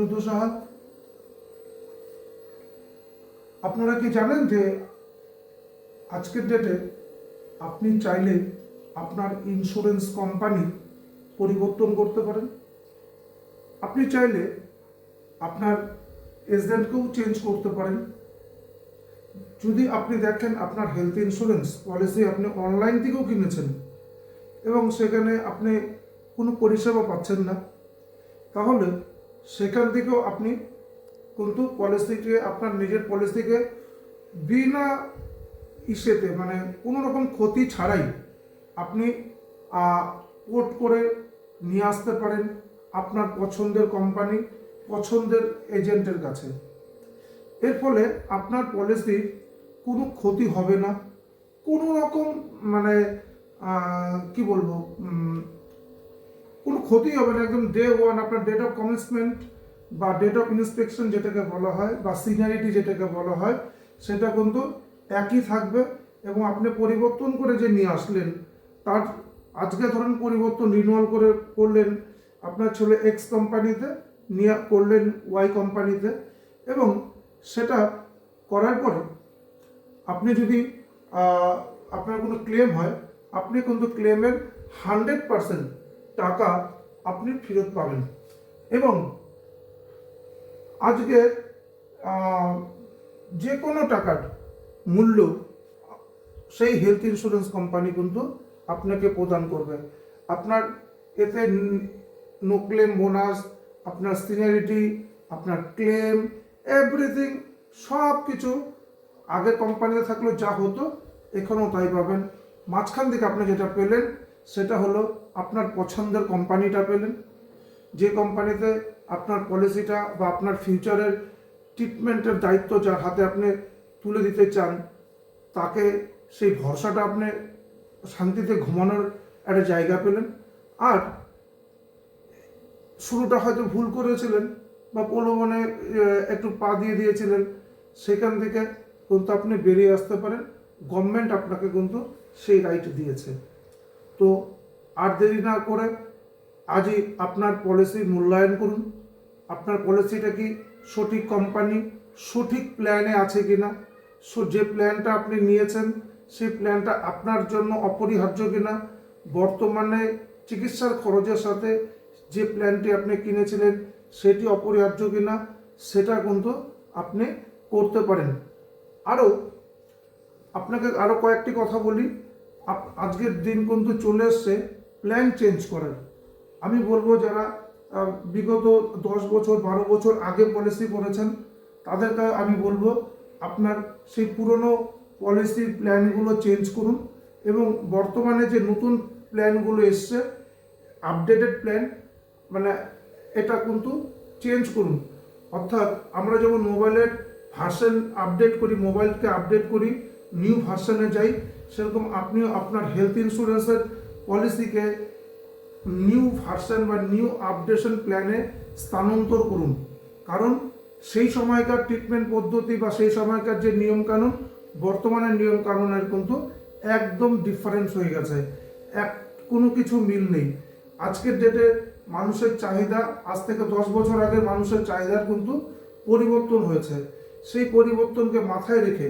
সুব্রত সাহা। আপনারা কি জানেন যে আজকের ডেটে আপনি চাইলে আপনার ইন্স্যুরেন্স কোম্পানি পরিবর্তন করতে পারেন। আপনি চাইলে আপনার এজেন্টকেও চেঞ্জ করতে পারেন। যদি আপনি দেখেন আপনার হেলথ ইন্স্যুরেন্স পলিসি আপনি অনলাইন থেকেও কিনেছেন এবং সেখানে আপনি কোনো পরিষেবা পাচ্ছেন না, তাহলে সেখান থেকেও আপনি কিন্তু পলিসিকে আপনার নিজের পলিসিকে বিনা ইসেতে মানে কোনো রকম ক্ষতি ছাড়াই আপনি পোর্ট করে নিয়ে আসতে পারেন আপনার পছন্দের কোম্পানি, পছন্দের এজেন্টের কাছে। এর ফলে আপনার পলিসির কোনো ক্ষতি হবে না, কোনো রকম মানে কি বলবো, কোনো ক্ষতি হবে না। একদম ডে ওয়ান আপনার ডেট অফ কমিটমেন্ট বা ডেট অফ ইন্সপেকশন যেটাকে বলা হয় বা সিনিয়রিটি যেটাকে বলা হয়, সেটা কিন্তু একই থাকবে। এবং আপনি পরিবর্তন করে যে নিয়ে আসলেন, তার আজকে ধরেন পরিবর্তন রিনিউয়াল করে করলেন, আপনার ছেলে এক্স কোম্পানিতে নিয়ে করলেন ওয়াই কোম্পানিতে, এবং সেটা করার পরে আপনি যদি আপনার কোনো ক্লেম হয়, আপনি কিন্তু ক্লেমের 100% টাকা আপনি ফেরত পাবেন। এবং আজকে যে কোনো টাকার মূল্য সেই হেলথ ইন্স্যুরেন্স কোম্পানি কিন্তু আপনাকে প্রদান করবে। আপনার এতে নো ক্লেম বোনাস, আপনার সিনিয়রিটি, আপনার ক্লেম, এভরিথিং সব কিছু আগের কোম্পানিতে থাকলেও যা হতো এখানেও তাই পাবেন। মাঝখান থেকে আপনি যেটা পেলেন সেটা হলো আপনার পছন্দের কোম্পানিটা পেলেন, যে কোম্পানিতে আপনার পলিসিটা বা আপনার ফিউচারের ট্রিটমেন্টের দায়িত্ব যার হাতে আপনি তুলে দিতে চান, তাকে সেই ভরসাটা আপনি শান্তিতে ঘুমানোর একটা জায়গা পেলেন। আর শুরুটা হয়তো ভুল করেছিলেন বা প্রলোভনে একটু পা দিয়ে দিয়েছিলেন, সেখান থেকে কিন্তু আপনি বেরিয়ে আসতে পারেন। গভর্নমেন্ট আপনাকে কিন্তু সেই রাইট দিয়েছে। তো আর দেরি না করে আজই আপনার পলিসি মূল্যায়ন করুন। আপনার পলিসিটা কি সঠিক কোম্পানি, সঠিক প্ল্যানে আছে কিনা, যে প্ল্যানটা আপনি নিয়েছেন সেই প্ল্যানটা আপনার জন্য অপরিহার্য কিনা, বর্তমানে চিকিৎসার খরচের সাথে যে প্ল্যানটি আপনি কিনেছিলেন সেটি অপরিহার্য কিনা, সেটা কিন্তু আপনি করতে পারেন। আরও আপনাকে আরও কয়েকটি কথা বলি। আজকের দিন কিন্তু চলে এসছে প্ল্যান চেঞ্জ করার। আমি বলবো যারা বিগত 10 বছর 12 বছর আগে পলিসি করেছেন, তাদেরকে আমি বলবো আপনার সেই পুরনো পলিসির প্ল্যানগুলো চেঞ্জ করুন এবং বর্তমানে যে নতুন প্ল্যানগুলো এসছে আপডেটেড প্ল্যান, মানে এটা কিন্তু চেঞ্জ করুন। অর্থাৎ আমরা যেমন মোবাইলের ভার্সন আপডেট করি, মোবাইলকে আপডেট করি, নিউ ভার্সনে যাই, সেরকম আপনিও আপনার হেলথ ইন্স্যুরেন্সের পলিসিকে নিউ ভার্সন বা নিউ আপডেশন প্ল্যানে স্থানান্তর করুন। কারণ সেই সময়কার ট্রিটমেন্ট পদ্ধতি বা সেই সময়কার যে নিয়মকানুন বর্তমানের নিয়মকানুনের কিন্তু একদম ডিফারেন্স হয়ে গেছে, কোনো কিছু মিল নেই। আজকের ডেটে মানুষের চাহিদা আজ থেকে 10 বছর আগে মানুষের চাহিদার কিন্তু পরিবর্তন হয়েছে। সেই পরিবর্তনকে মাথায় রেখে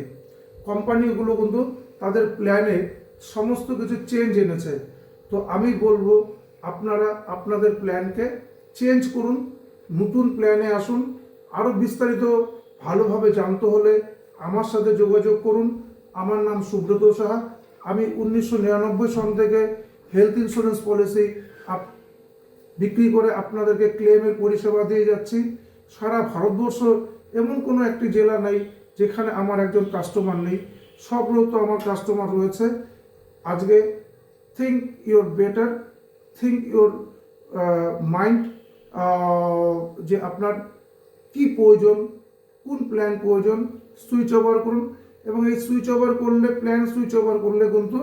কোম্পানিগুলো কিন্তু তাদের প্ল্যানে সমস্ত কিছু চেঞ্জ এনেছে। তো আমি বলবো আপনারা আপনাদের প্ল্যানকে চেঞ্জ করুন, নতুন প্ল্যানে আসুন। আরও বিস্তারিত ভালোভাবে জানতে হলে আমার সাথে যোগাযোগ করুন। আমার নাম সুব্রত সাহা। আমি 1999 সন থেকে হেলথ ইন্স্যুরেন্স পলিসি বিক্রি করে আপনাদেরকে ক্লেমের পরিষেবা দিয়ে যাচ্ছি। সারা ভারতবর্ষ এমন কোনো একটি জেলা নেই যেখানে আমার একজন কাস্টমার নেই, সবগুলো তো আমার কাস্টমার রয়েছে। আজকে think your better, think your mind, যে আপনার কি প্রয়োজন, কোন প্ল্যান প্রয়োজন, সুইচ ওভার করুন। এবং এই সুইচ ওভার করলে, প্ল্যান সুইচ ওভার করলে কিন্তু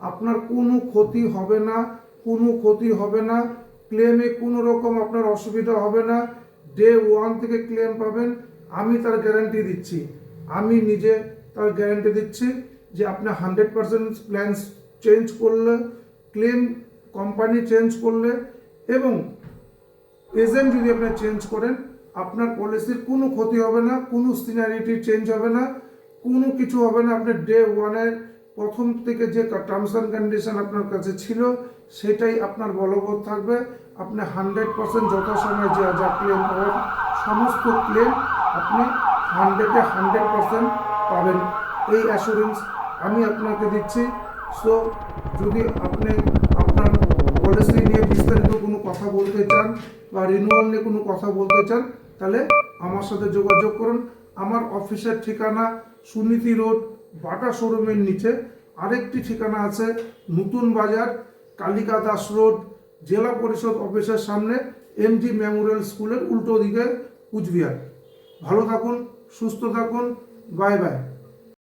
আপনার কোনো ক্ষতি হবে না, কোনো ক্ষতি হবে না, ক্লেমে কোনো রকম আপনার অসুবিধা হবে না। ডে ওয়ান থেকে ক্লেম পাবেন, আমি তার গ্যারান্টি দিচ্ছি। আমি নিজে তার গ্যারান্টি দিচ্ছি যে আপনি 100% প্ল্যান চেঞ্জ করলে, ক্লেম কোম্পানি চেঞ্জ করলে এবং এজেন্ট যদি আপনি চেঞ্জ করেন, আপনার পলিসির কোনো ক্ষতি হবে না, কোনো সিনারিটি চেঞ্জ হবে না, কোনো কিছু হবে না। আপনি ডে ওয়ানের প্রথম থেকে যে টার্মস অ্যান্ড কন্ডিশন আপনার কাছে ছিল সেটাই আপনার বলবৎ থাকবে। আপনি 100% যথাসময়ে যা যা ক্লেম পাবেন সমস্ত ক্লেম আপনি 100% পাবেন, এই অ্যাসুরেন্স আমি আপনাকে দিচ্ছি। সো যদি আপনি আপনার পলিসি নিয়ে বিস্তারিত কোনো কথা বলতে চান বা রিনিউয়াল নিয়ে কোনো কথা বলতে চান তাহলে আমার সাথে যোগাযোগ করুন। আমার অফিসের ঠিকানা সুনীতি রোড, বাটা শোরুমের নিচে। আরেকটি ঠিকানা আছে নতুন বাজার, কালিকা দাস রোড, জেলা পরিষদ অফিসের সামনে, এমজি মেমোরিয়াল স্কুলের উল্টো দিকে, কুচবিহার। ভালো থাকুন, সুস্থ থাকুন, বাই বাই।